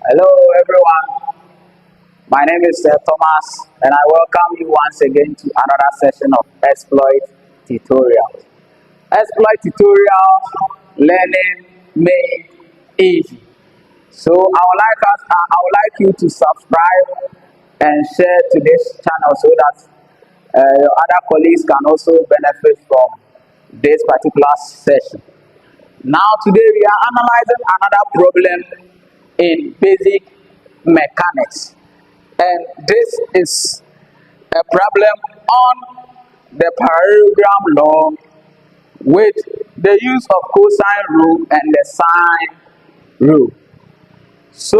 Hello, everyone. My name is Thomas, and I welcome you once again to another session of Exploit Tutorials. Exploit Tutorials, learning made easy. So I would like you to subscribe and share to this channel so that your other colleagues can also benefit from this particular session. Now, today we are analyzing another problem in basic mechanics, and this is a problem on the parallelogram law with the use of cosine rule and the sine rule. So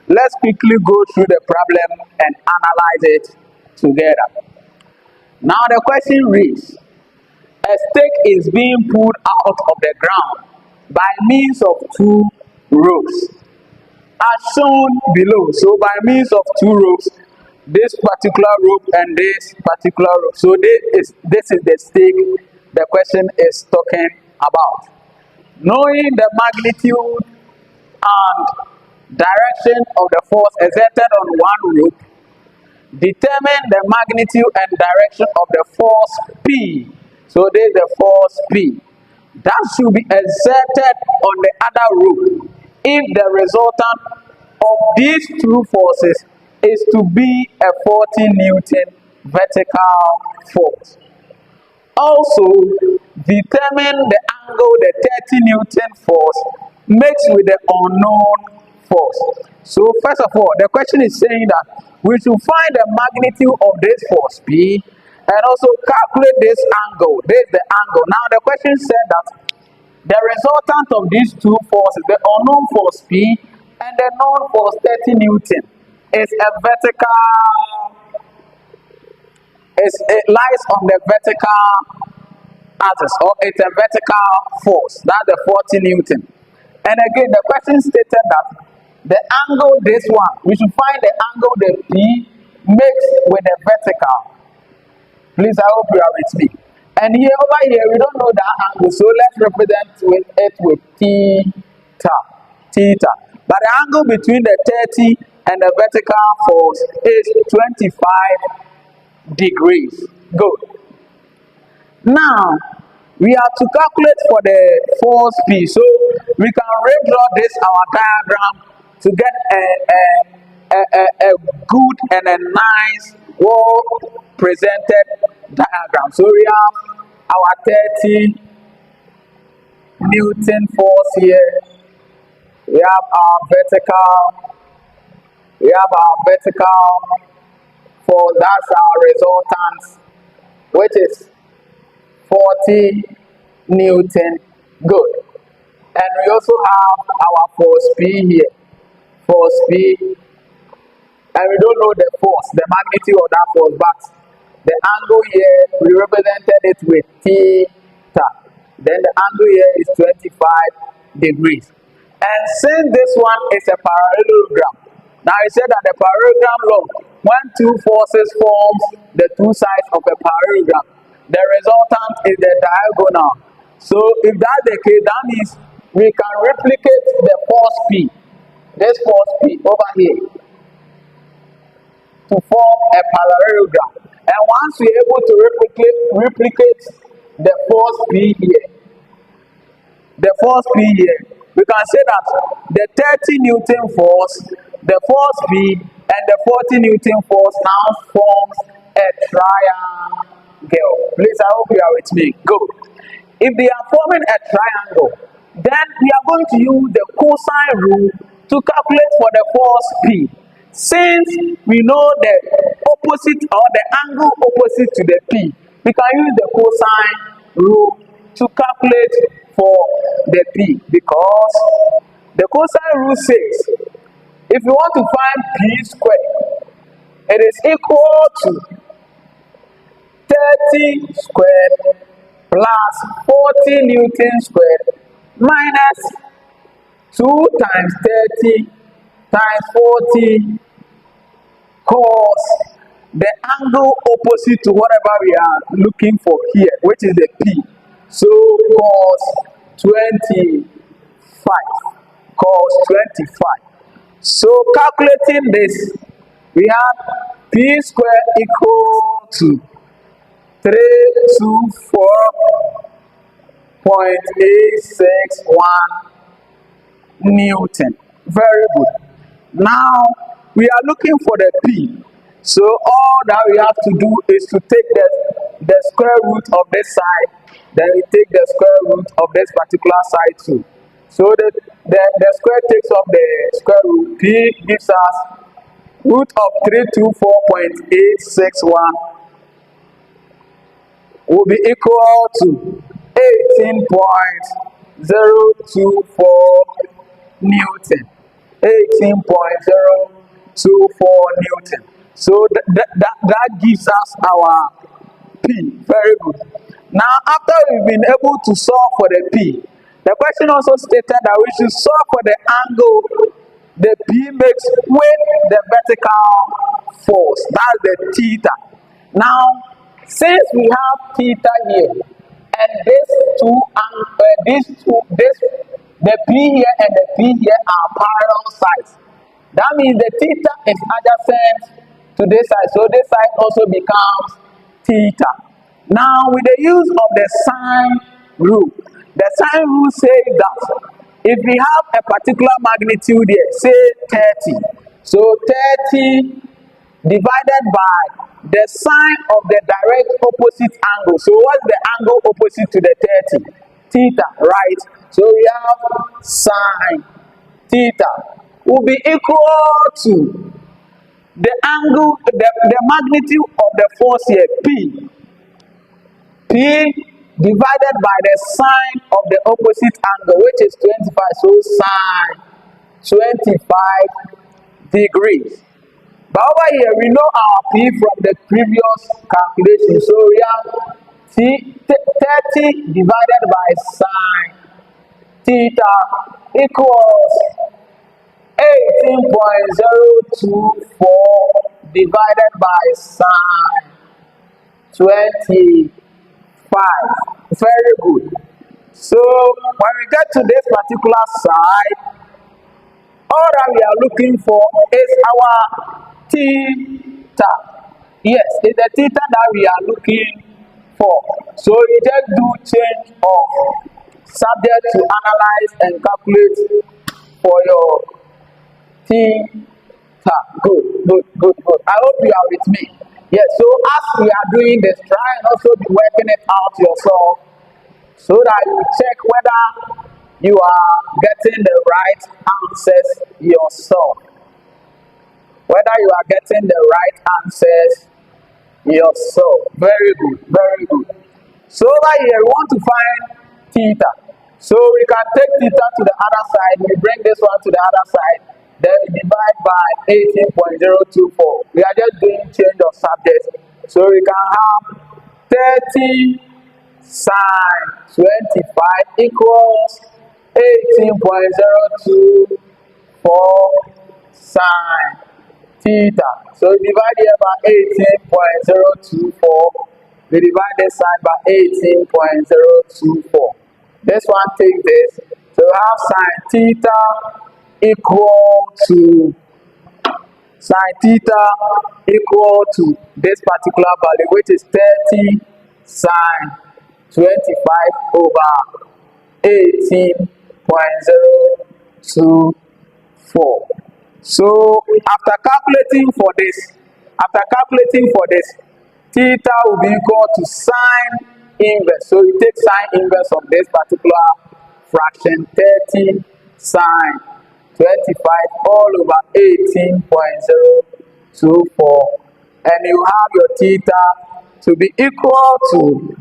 let's quickly go through the problem and analyze it together. Now the question reads: a stake is being pulled out of the ground by means of two ropes, as shown below. So by means of two ropes, this particular rope and this particular rope. So this is the stake the question is talking about. Knowing the magnitude and direction of the force exerted on one rope, determine the magnitude and direction of the force P. So this is the force P that should be exerted on the other rope if the resultant of these two forces is to be a 40 Newton vertical force. Also, determine the angle the 30 Newton force makes with the unknown force. So first of all, the question is saying that we should find the magnitude of this force P and also calculate this angle. This is the angle. Now the question said that the resultant of these two forces, the unknown force P and the known force 30 Newton, is a vertical, it lies on the vertical axis, or it's a vertical force. That's the 40 Newton. And again, the question stated that the angle, this one, we should find the angle the P makes with the vertical. Please, I hope you are with me. And here, over here, we don't know that angle, so let's represent it with theta. Theta. But the angle between the 30 and the vertical force is 25 degrees. Good. Now, we have to calculate for the force P. So, we can redraw this, our diagram, to get a good and a nice, well presented diagram. So, we have our 30 Newton force here. We have our vertical force. That's our resultant, which is 40 Newton. Good. And we also have our force P here. Force P. And we don't know the force, the magnitude of that force, but the angle here, we represented it with theta. Then the angle here is 25 degrees. And since this one is a parallelogram, now I said that the parallelogram law, when two forces forms the two sides of a parallelogram, the resultant is the diagonal. So if that's the case, that means we can replicate the force P, this force P over here, to form a parallelogram. And once we're able to replicate the force P here, we can say that the 30 Newton force, the force P, and the 40 Newton force now forms a triangle. Please, I hope you are with me. Good. If they are forming a triangle, then we are going to use the cosine rule to calculate for the force P. Since we know the opposite or the angle opposite to the P, we can use the cosine rule to calculate for the P, because the cosine rule says if you want to find P squared, it is equal to 30 squared plus 40 Newton squared minus 2 times 30 times 40 cos the angle opposite to whatever we are looking for here, which is the P. So cos 25. Cos 25. So calculating this, we have p square equal to 324.861 Newton. Very good. Now we are looking for the p. So all that we have to do is to take the square root of this side, then we take the square root of this particular side too. So the square takes off the square root. P gives us root of 324.861 will be equal to 18.024 Newton. 18.024 Newton. So that gives us our P. Very good. Now, after we've been able to solve for the P, the question also stated that we should solve for the angle the P makes with the vertical force. That's the theta. Now, since we have theta here, and the P here and the P here are parallel sides. That means the theta is adjacent to this side, so this side also becomes theta. Now, with the use of the sine rule, the sine rule says that if we have a particular magnitude here, say 30, so 30 divided by the sine of the direct opposite angle. So what's the angle opposite to the 30? Theta, right? So we have sine theta will be equal to the angle, the magnitude of the force here, P. P divided by the sine of the opposite angle, which is 25. So sine 25 degrees. But over here, we know our P from the previous calculation. So we have 30 divided by sine theta equals 18.024 divided by sine 25. Very good. So when we get to this particular side, all that we are looking for is our theta. Yes, it's the theta that we are looking for. So you just do change of subject to analyze and calculate for your theta. Good. I hope you are with me. Yes, so as we are doing this, try and also be working it out yourself so that you check whether you are getting the right answers yourself. Whether you are getting the right answers yourself. Very good. So over here, we want to find theta. So we can take theta to the other side. We bring this one to the other side. Then we divide by 18.024. We are just doing change of subjects. So we can have 30 sine 25 equals 18.024 sine theta. So we divide here by 18.024. We divide this side by 18.024. This one takes this. So we have sine theta equal to this particular value, which is 30 sine 25 over 18.024. So after calculating for this, theta will be equal to sine inverse. So you take sine inverse of this particular fraction, 30 sine 25 all over 18.024, and you have your theta to be equal to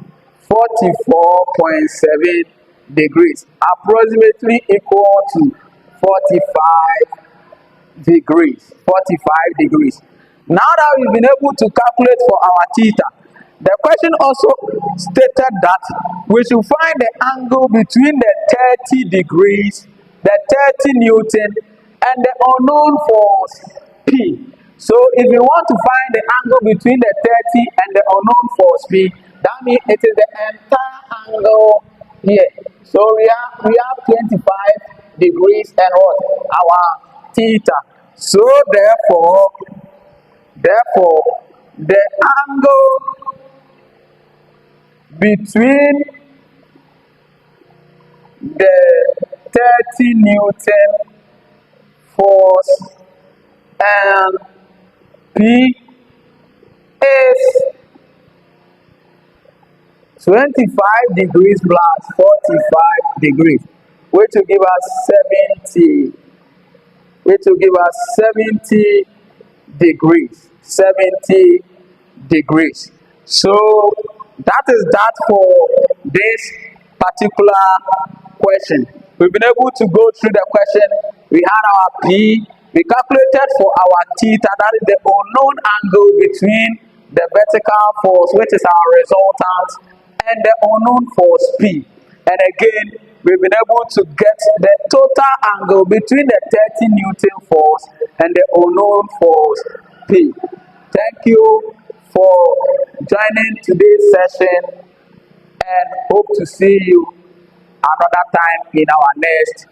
44.7 degrees, approximately equal to 45 degrees. Now that we've been able to calculate for our theta, the question also stated that we should find the angle between the 30 degrees, the 30 Newton, and the unknown force P. So if you want to find the angle between the 30 and the unknown force P, that means it is the entire angle here. So we have 25 degrees and what? Our theta. So therefore, the angle between the 30 Newton force and P is 25 degrees plus 45 degrees, which will give us 70, which will give us 70 degrees. 70 degrees. So that is that for this particular question. We've been able to go through the question. We had our P. We calculated for our theta, that is the unknown angle between the vertical force, which is our resultant, and the unknown force P. And again, we've been able to get the total angle between the 30 Newton force and the unknown force P. Thank you for joining today's session and hope to see you another time in our next